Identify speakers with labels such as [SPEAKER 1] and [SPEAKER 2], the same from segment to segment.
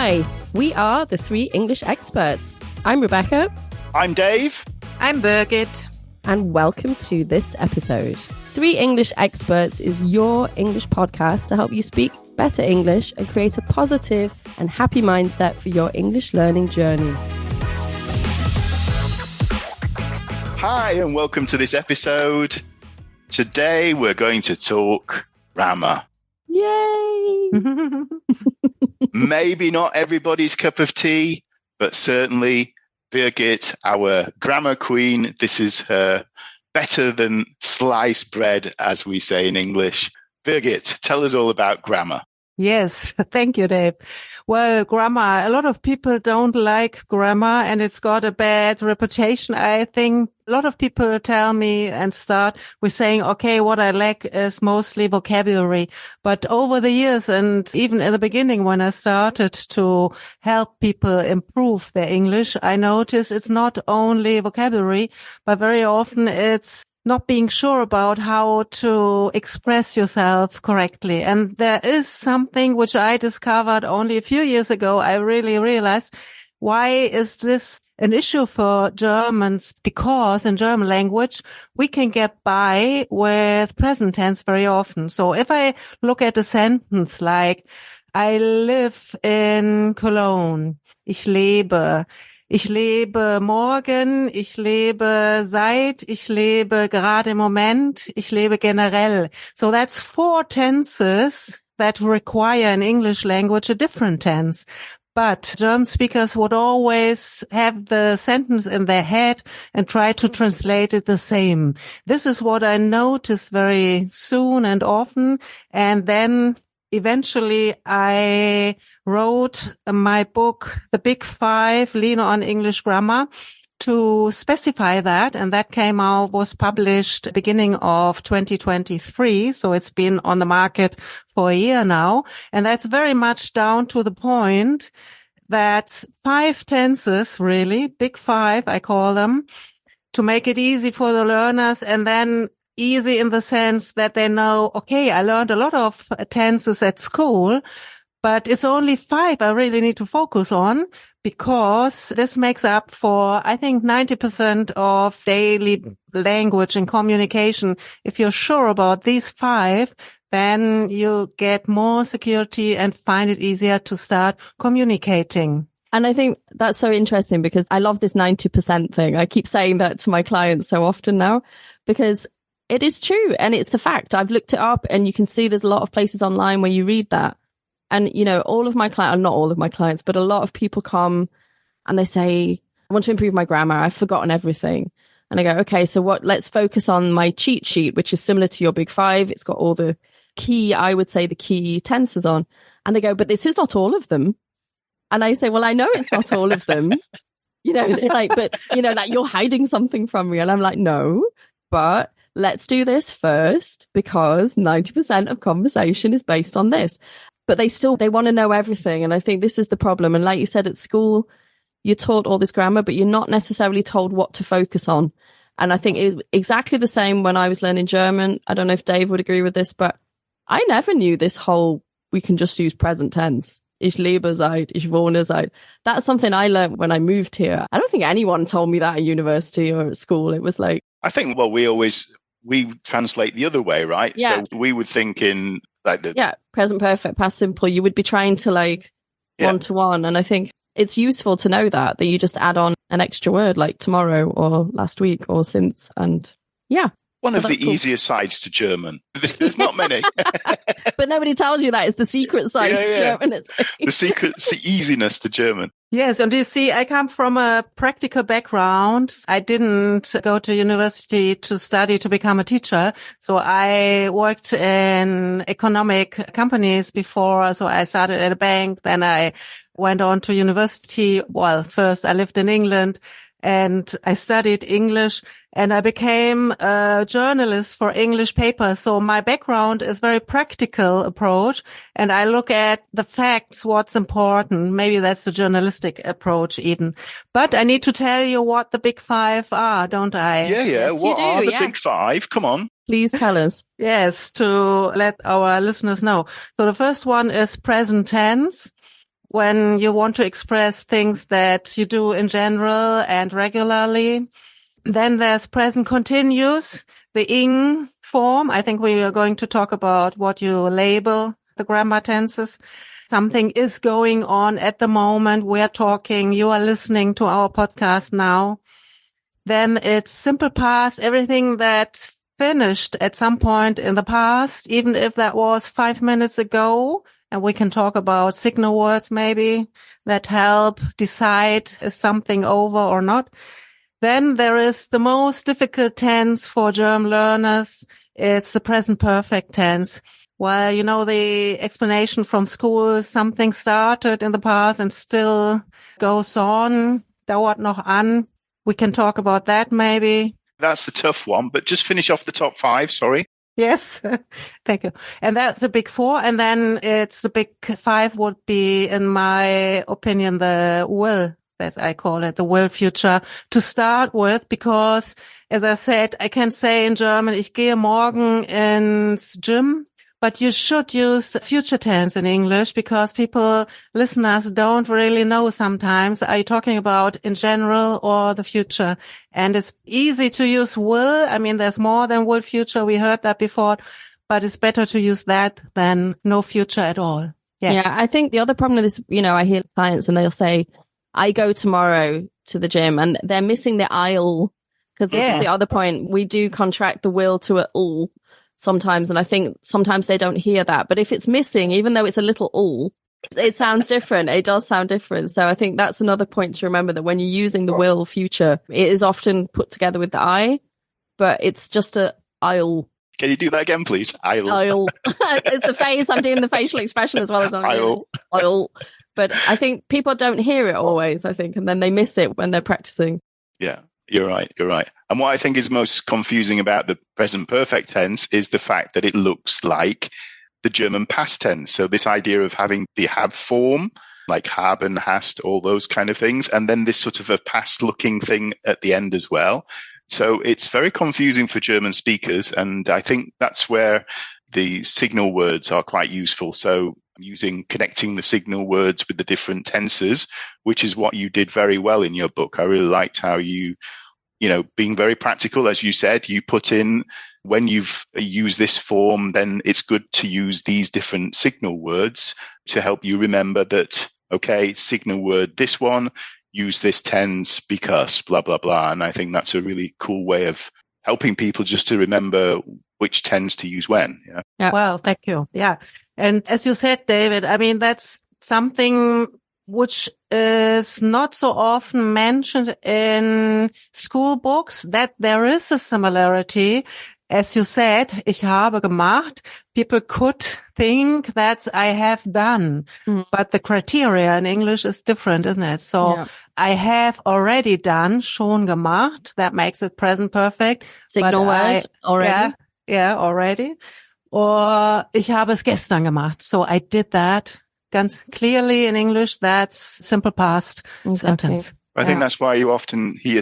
[SPEAKER 1] Hi, we are the Three English Experts. I'm Rebecca.
[SPEAKER 2] I'm Dave.
[SPEAKER 3] I'm Birgit.
[SPEAKER 1] And welcome to this episode. Three English Experts is your English podcast to help you speak better English and create a positive and happy mindset for your English learning journey.
[SPEAKER 2] Hi, and welcome to this episode. Today, we're going to talk grammar.
[SPEAKER 1] Yay!
[SPEAKER 2] Maybe not everybody's cup of tea, but certainly Birgit, our grammar queen, this is her better than sliced bread, as we say in English. Birgit, tell us all about grammar.
[SPEAKER 3] Yes, thank you, Dave. Well, grammar, a lot of people don't like grammar and it's got a bad reputation. I think a lot of people tell me and start with saying, okay, what I lack is mostly vocabulary. But over the years and even in the beginning when I started to help people improve their English, I noticed it's not only vocabulary, but very often it's not being sure about how to express yourself correctly. And there is something which I discovered only a few years ago. I really realized, why is this an issue for Germans? Because in German language, we can get by with present tense very often. So if I look at a sentence like, I live in Cologne, ich lebe morgen, ich lebe seit, ich lebe gerade im Moment, ich lebe generell. So that's four tenses that require in English language a different tense. But German speakers would always have the sentence in their head and try to translate it the same. This is what I noticed very soon and often. And then eventually, I wrote my book, The Big Five, Lean on English Grammar, to specify that. And that was published beginning of 2023. So it's been on the market for a year now. And that's very much down to the point that five tenses, really, big five, I call them, to make it easy for the learners. And then easy in the sense that they know, okay, I learned a lot of tenses at school, but it's only five I really need to focus on because this makes up for, I think, 90% of daily language and communication. If you're sure about these five, then you get more security and find it easier to start communicating.
[SPEAKER 1] And I think that's so interesting because I love this 90% thing. I keep saying that to my clients so often now because it is true. And it's a fact. I've looked it up and you can see there's a lot of places online where you read that. And, you know, all of my clients, not all of my clients, but a lot of people come and they say, I want to improve my grammar. I've forgotten everything. And I go, okay, so let's focus on my cheat sheet, which is similar to your big five. It's got all the key tenses on. And they go, but this is not all of them. And I say, well, I know it's not all of them. You know, they're like, but you know, like you're hiding something from me. And I'm like, no, but let's do this first because 90% of conversation is based on this. But they want to know everything. And I think this is the problem. And like you said, at school, you're taught all this grammar, but you're not necessarily told what to focus on. And I think it was exactly the same when I was learning German. I don't know if Dave would agree with this, but I never knew this whole, we can just use present tense. Ich lebe seit, ich wohne seit. That's something I learned when I moved here. I don't think anyone told me that at university or at school. It was like,
[SPEAKER 2] I think, well, we translate the other way, right?
[SPEAKER 1] Yeah.
[SPEAKER 2] So we would think in like
[SPEAKER 1] present perfect, past simple. You would be trying to like one-to-one. And I think it's useful to know that you just add on an extra word like tomorrow or last week or since. And yeah.
[SPEAKER 2] One of the easier sides to German. There's not many.
[SPEAKER 1] But nobody tells you that. It's the secret side to German.
[SPEAKER 2] The secret easiness to German.
[SPEAKER 3] Yes, and you see, I come from a practical background. I didn't go to university to study to become a teacher. So I worked in economic companies before. So I started at a bank. Then I went on to university. Well, first I lived in England and I studied English and I became a journalist for English papers. So my background is very practical approach and I look at the facts, what's important. Maybe that's the journalistic approach even. But I need to tell you what the big five are, don't I?
[SPEAKER 2] Yeah.
[SPEAKER 1] Yes,
[SPEAKER 2] what are the big five? Come on.
[SPEAKER 1] Please tell us.
[SPEAKER 3] Yes, to let our listeners know. So the first one is present tense. when you want to express things that you do in general and regularly. Then there's present continuous, the ing form. I think we are going to talk about what you label the grammar tenses. Something is going on at the moment. We are talking. You are listening to our podcast now. Then it's simple past, everything that finished at some point in the past, even if that was 5 minutes ago. And we can talk about signal words maybe that help decide is something over or not. Then there is the most difficult tense for German learners. It's the present perfect tense. Well, you know, the explanation from school, something started in the past and still goes on, dauert noch an. We can talk about that maybe.
[SPEAKER 2] That's the tough one, but just finish off the top 5, sorry.
[SPEAKER 3] Yes, thank you. And that's the big 4. And then it's the big 5 would be, in my opinion, the will, as I call it, the will future to start with, because as I said, I can say in German, ich gehe morgen ins gym. But you should use future tense in English because listeners don't really know sometimes. Are you talking about in general or the future? And it's easy to use will. I mean, there's more than will future. We heard that before, but it's better to use that than no future at all.
[SPEAKER 1] Yeah, I think the other problem with this, you know, I hear clients and they'll say, I go tomorrow to the gym, and they're missing the I'll, because this is the other point. We do contract the will to a ul sometimes, and I think sometimes they don't hear that. But if it's missing, even though it's a little ul, it sounds different. It does sound different. So I think that's another point to remember, that when you're using the will future, it is often put together with the I, but it's just a I'll.
[SPEAKER 2] Can you do that again, please?
[SPEAKER 1] I'll. It's the face. I'm doing the facial expression as well as I'll. But I think people don't hear it always, I think, and then they miss it when they're practicing.
[SPEAKER 2] Yeah. You're right. And what I think is most confusing about the present perfect tense is the fact that it looks like the German past tense. So this idea of having the have form, like haben, hast, all those kind of things, and then this sort of a past looking thing at the end as well. So it's very confusing for German speakers. And I think that's where the signal words are quite useful. So connecting the signal words with the different tenses, which is what you did very well in your book. I really liked how you being very practical, as you said, you put in when you've used this form, then it's good to use these different signal words to help you remember that, okay, signal word, this one, use this tense because blah, blah, blah. And I think that's a really cool way of helping people just to remember which tense to use when.
[SPEAKER 3] Yeah. Well, thank you. Yeah. And as you said, David, I mean, that's something which is not so often mentioned in school books, that there is a similarity. As you said, ich habe gemacht. People could think that I have done, but the criteria in English is different, isn't it? So I have already done, schon gemacht. That makes it present perfect.
[SPEAKER 1] Signal word, already.
[SPEAKER 3] Yeah, already. Or ich habe es gestern gemacht. So I did that. Ganz clearly in English, that's simple past sentence.
[SPEAKER 2] I think that's why you often hear,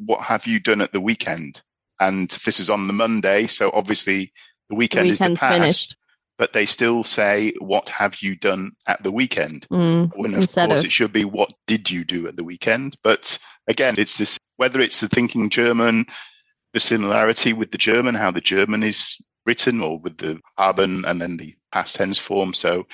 [SPEAKER 2] what have you done at the weekend? And this is on the Monday, so obviously the weekend is the past. Finished. But they still say, what have you done at the weekend? When of course it should be, what did you do at the weekend? But again, it's this, whether it's the thinking German, the similarity with the German, how the German is written, or with the haben and then the past tense form. So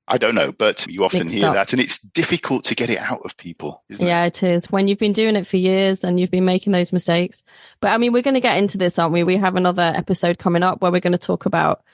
[SPEAKER 2] I don't know, but you often hear that, and it's difficult to get it out of people, isn't it?
[SPEAKER 1] Yeah, it is. When you've been doing it for years and you've been making those mistakes. But I mean, we're going to get into this, aren't we? We have another episode coming up where we're going to talk about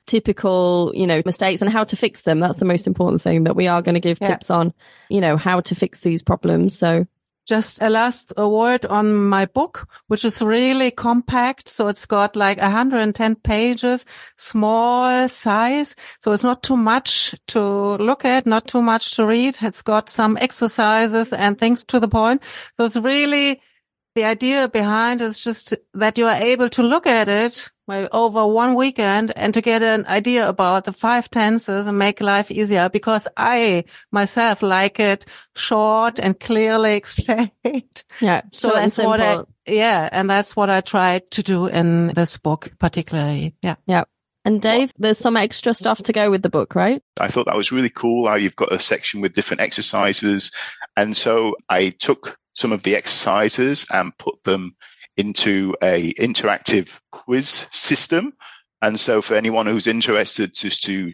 [SPEAKER 1] typical, mistakes and how to fix them. That's the most important thing, that we are going to give tips on, how to fix these problems. So
[SPEAKER 3] just a last word on my book, which is really compact. So it's got like 110 pages, small size. So it's not too much to look at, not too much to read. It's got some exercises and things to the point. So it's really, the idea behind is just that you are able to look at it over one weekend and to get an idea about the 5 tenses and make life easier, because I myself like it short and clearly explained.
[SPEAKER 1] Yeah.
[SPEAKER 3] So that's and that's what I tried to do in this book particularly. Yeah.
[SPEAKER 1] Yeah. And Dave, there's some extra stuff to go with the book, right?
[SPEAKER 2] I thought that was really cool how you've got a section with different exercises. And so I took some of the exercises and put them into a interactive quiz system. And so for anyone who's interested just to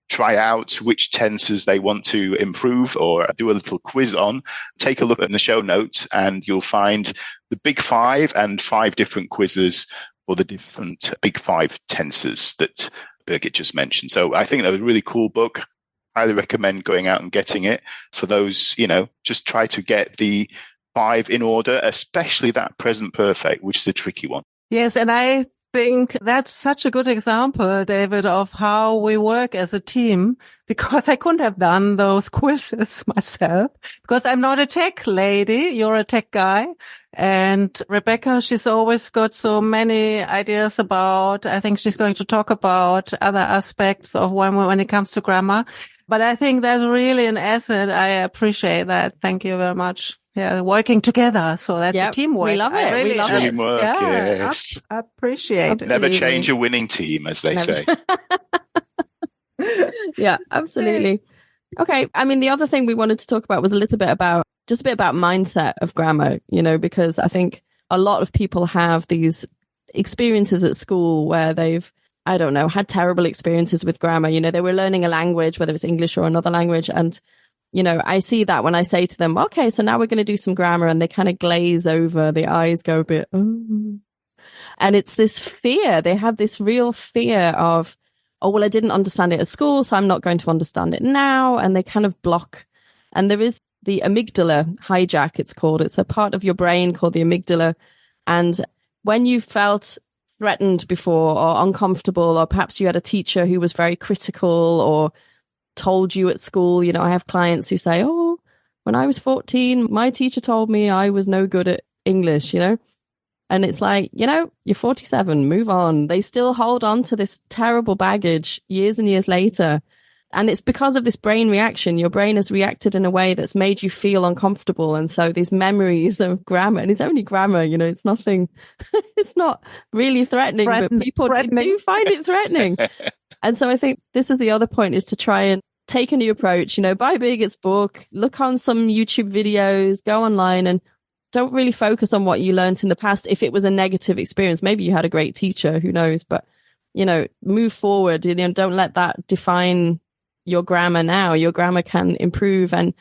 [SPEAKER 2] try out which tenses they want to improve or do a little quiz on, take a look at the show notes and you'll find the big 5 and 5 different quizzes for the different big 5 tenses that Birgit just mentioned. So I think that was a really cool book. Highly recommend going out and getting it for those, just try to get the 5 in order, especially that present perfect, which is a tricky one.
[SPEAKER 3] Yes, and I think that's such a good example, David, of how we work as a team, because I couldn't have done those quizzes myself because I'm not a tech lady. You're a tech guy. And Rebecca, she's always got so many ideas about, I think she's going to talk about other aspects of when it comes to grammar. But I think that's really an asset. I appreciate that. Thank you very much. Yeah, working together. So that's a teamwork.
[SPEAKER 1] We love it.
[SPEAKER 3] Really
[SPEAKER 1] we love
[SPEAKER 2] teamwork,
[SPEAKER 3] it. Yeah,
[SPEAKER 2] yes.
[SPEAKER 3] I appreciate it.
[SPEAKER 2] Never change a winning team, as they say.
[SPEAKER 1] Yeah, absolutely. Okay. I mean, the other thing we wanted to talk about was a bit about mindset of grammar, because I think a lot of people have these experiences at school where they've, I don't know, had terrible experiences with grammar. They were learning a language, whether it's English or another language. And I see that when I say to them, okay, so now we're going to do some grammar, and they kind of glaze over, the eyes go a bit, oh. And it's this fear. They have this real fear of, oh, well, I didn't understand it at school, so I'm not going to understand it now. And they kind of block. And there is the amygdala hijack, it's called. It's a part of your brain called the amygdala. And when you felt threatened before or uncomfortable, or perhaps you had a teacher who was very critical or told you at school, I have clients who say, oh, when I was 14, my teacher told me I was no good at English, and it's like, you're 47, move on. They still hold on to this terrible baggage years and years later. And it's because of this brain reaction. Your brain has reacted in a way that's made you feel uncomfortable. And so these memories of grammar, and it's only grammar, it's nothing, it's not really threatening, but people do find it threatening. And so I think this is the other point, is to try and take a new approach, buy Birgit's book, look on some YouTube videos, go online, and don't really focus on what you learned in the past. If it was a negative experience, maybe you had a great teacher, who knows, but, move forward, don't let that define your grammar now. Your grammar can improve, and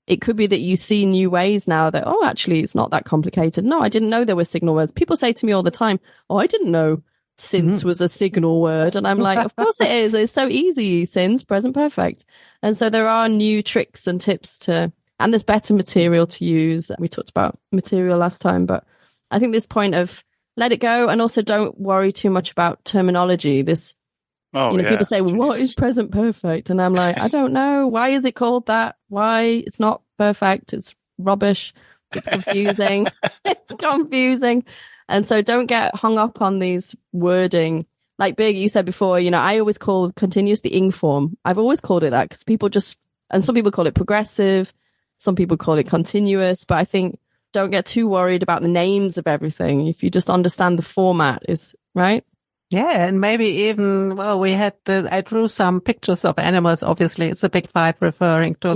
[SPEAKER 1] it could be that you see new ways now that, oh, actually, it's not that complicated. No, I didn't know there were signal words. People say to me all the time, oh, I didn't know since was a signal word. And I'm like, of course it is. It's so easy. Since, present perfect. And so there are new tricks and tips and there's better material to use. We talked about material last time, but I think this point of let it go, and also don't worry too much about terminology. People say, well, what is present perfect? And I'm like, I don't know. Why is it called that? Why? It's not perfect. It's rubbish. It's confusing. It's confusing. And so don't get hung up on these wording. Like Birgit, you said before, I always call continuous the ing form. I've always called it that because some people call it progressive. Some people call it continuous. But I think don't get too worried about the names of everything. If you just understand the format is right.
[SPEAKER 3] Yeah, and maybe even, I drew some pictures of animals. Obviously, it's a big 5 referring to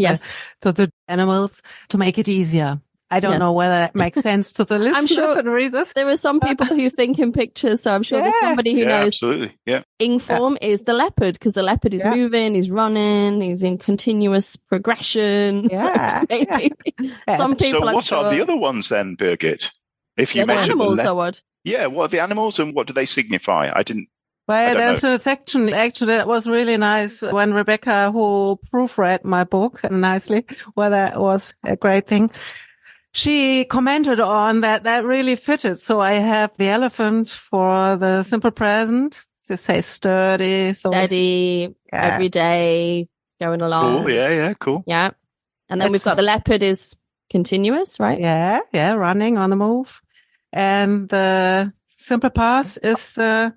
[SPEAKER 3] the animals to make it easier. I don't know whether that makes sense to the listeners.
[SPEAKER 1] I'm sure
[SPEAKER 3] and readers.
[SPEAKER 1] There are some people who think in pictures, so I'm sure there's somebody who knows.
[SPEAKER 2] Absolutely, yeah.
[SPEAKER 1] Ing form is the leopard, because the leopard is moving, he's running, he's in continuous progression.
[SPEAKER 3] Yeah.
[SPEAKER 1] So maybe some people.
[SPEAKER 2] So what are the other ones then, Birgit? If you mentioned
[SPEAKER 1] animals, or what?
[SPEAKER 2] Yeah, what are the animals and what do they signify?
[SPEAKER 3] Well, there's a section, actually, that was really nice when Rebecca, who proofread my book nicely, that was a great thing. She commented on that really fitted. So I have the elephant for the simple present. They say sturdy.
[SPEAKER 1] Steady, every day, going along.
[SPEAKER 2] Cool, yeah, cool.
[SPEAKER 1] Yeah. And then we've got the leopard is continuous, right?
[SPEAKER 3] Yeah, running on the move. And the simple past is the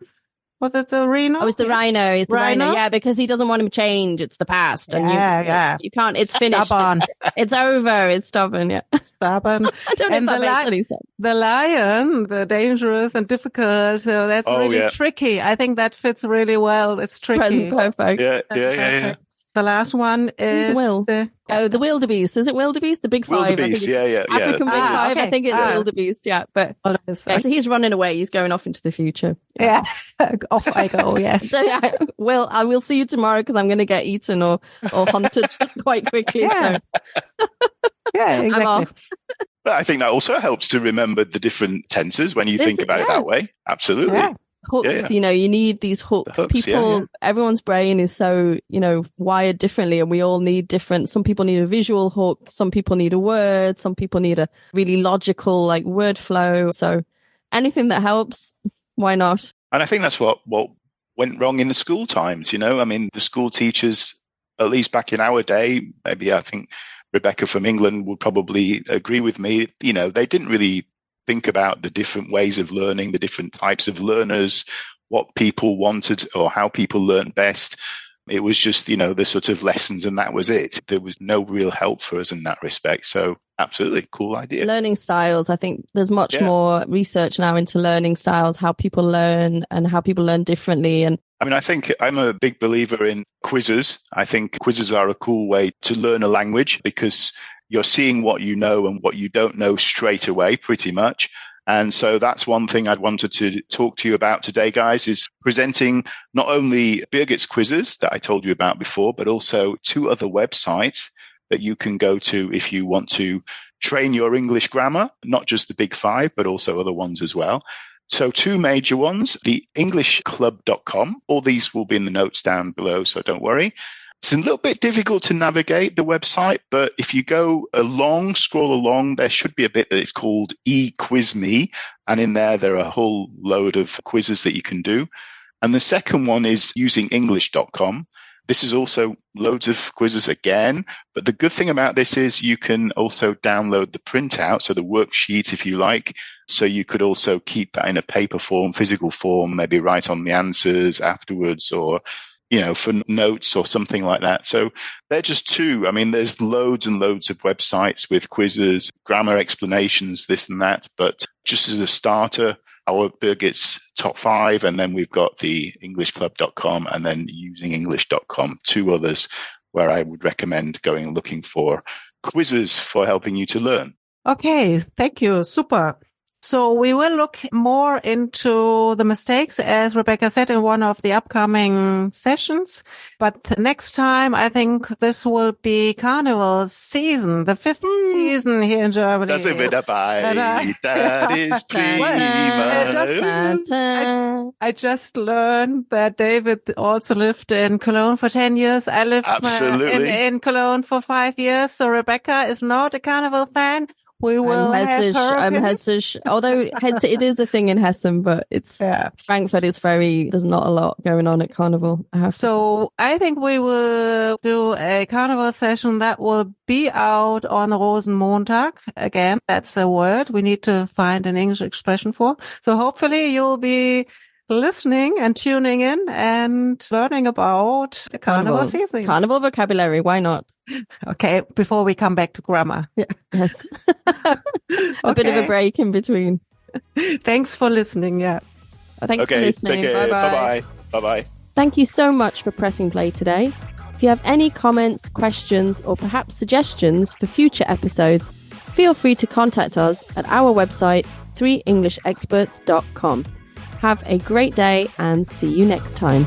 [SPEAKER 3] Was it the rhino?
[SPEAKER 1] Oh, it's the rhino. It's the rhino. Yeah, because he doesn't want him to change. It's the past. And you can't, it's finished.
[SPEAKER 3] Stubborn.
[SPEAKER 1] It's over. It's stubborn. Yeah.
[SPEAKER 3] Stubborn.
[SPEAKER 1] I don't know if that makes any sense.
[SPEAKER 3] The lion, the dangerous and difficult. So that's really tricky. I think that fits really well. It's tricky.
[SPEAKER 1] Present perfect.
[SPEAKER 2] Yeah.
[SPEAKER 3] The last one is
[SPEAKER 1] Will.
[SPEAKER 3] the
[SPEAKER 1] wildebeest. Is it wildebeest? The big five.
[SPEAKER 2] Wildebeest, yeah.
[SPEAKER 1] African big five.
[SPEAKER 3] okay.
[SPEAKER 1] I think it's wildebeest. Yeah, but so he's running away. He's going off into the future.
[SPEAKER 3] Yeah, off I go. Yes.
[SPEAKER 1] So yeah, I will see you tomorrow because I'm going to get eaten or hunted quite quickly.
[SPEAKER 3] Yeah.
[SPEAKER 1] So.
[SPEAKER 3] Yeah, exactly.
[SPEAKER 1] I'm off.
[SPEAKER 2] But I think that also helps to remember the different tenses when you think about it that way. Absolutely.
[SPEAKER 3] Yeah.
[SPEAKER 1] Hooks, you need these hooks. People, everyone's brain is so, wired differently, and we all need different. Some people need a visual hook. Some people need a word. Some people need a really logical, like, word flow. So anything that helps, why not?
[SPEAKER 2] And I think that's what went wrong in the school times. I mean, the school teachers, at least back in our day, maybe I think Rebecca from England would probably agree with me. They didn't really think about the different ways of learning, the different types of learners, what people wanted or how people learned best. It was just, the sort of lessons, and that was it. There was no real help for us in that respect. So absolutely cool idea.
[SPEAKER 1] Learning styles. I think there's much more research now into learning styles, how people learn and how people learn differently. And
[SPEAKER 2] I mean, I think I'm a big believer in quizzes. I think quizzes are a cool way to learn a language because you're seeing what you know and what you don't know straight away, pretty much. And so that's one thing I'd wanted to talk to you about today, guys, is presenting not only Birgit's quizzes that I told you about before, but also 2 other websites that you can go to if you want to train your English grammar, not just the big 5, but also other ones as well. So 2 major ones, the EnglishClub.com. All these will be in the notes down below, so don't worry. It's a little bit difficult to navigate the website, but if you go scroll along, there should be a bit that it's called eQuizMe. And in there are a whole load of quizzes that you can do. And the second one is usingenglish.com. This is also loads of quizzes again. But the good thing about this is you can also download the printout, so the worksheet, if you like. So you could also keep that in a paper form, physical form, maybe write on the answers afterwards or for notes or something like that. So they're just 2. I mean, there's loads and loads of websites with quizzes, grammar explanations, this and that. But just as a starter, our Birgit's top 5, and then we've got the EnglishClub.com and then usingenglish.com, 2 others where I would recommend going and looking for quizzes for helping you to learn.
[SPEAKER 3] Okay, thank you. Super. So we will look more into the mistakes, as Rebecca said, in one of the upcoming sessions. But next time, I think this will be Carnival season, the 5th season here in Germany.
[SPEAKER 2] Da sind wir dabei. That is prima.
[SPEAKER 3] I just learned that David also lived in Cologne for 10 years. I lived in Cologne for 5 years. So Rebecca is not a Carnival fan. We will
[SPEAKER 1] I'm Hessisch. Although it is a thing in Hessen, but Frankfurt is there's not a lot going on at Carnival.
[SPEAKER 3] I think we will do a Carnival session that will be out on Rosenmontag. Again, that's a word we need to find an English expression for. So hopefully you'll be listening and tuning in and learning about the Carnival season.
[SPEAKER 1] Carnival vocabulary, why not?
[SPEAKER 3] Okay, before we come back to grammar. Yeah.
[SPEAKER 1] Yes. A bit of a break in between.
[SPEAKER 3] Thanks for listening,
[SPEAKER 1] Thanks for listening.
[SPEAKER 2] Take care.
[SPEAKER 1] Bye-bye.
[SPEAKER 2] Bye-bye.
[SPEAKER 1] Thank you so much for pressing play today. If you have any comments, questions, or perhaps suggestions for future episodes, feel free to contact us at our website, 3englishexperts.com. Have a great day and see you next time.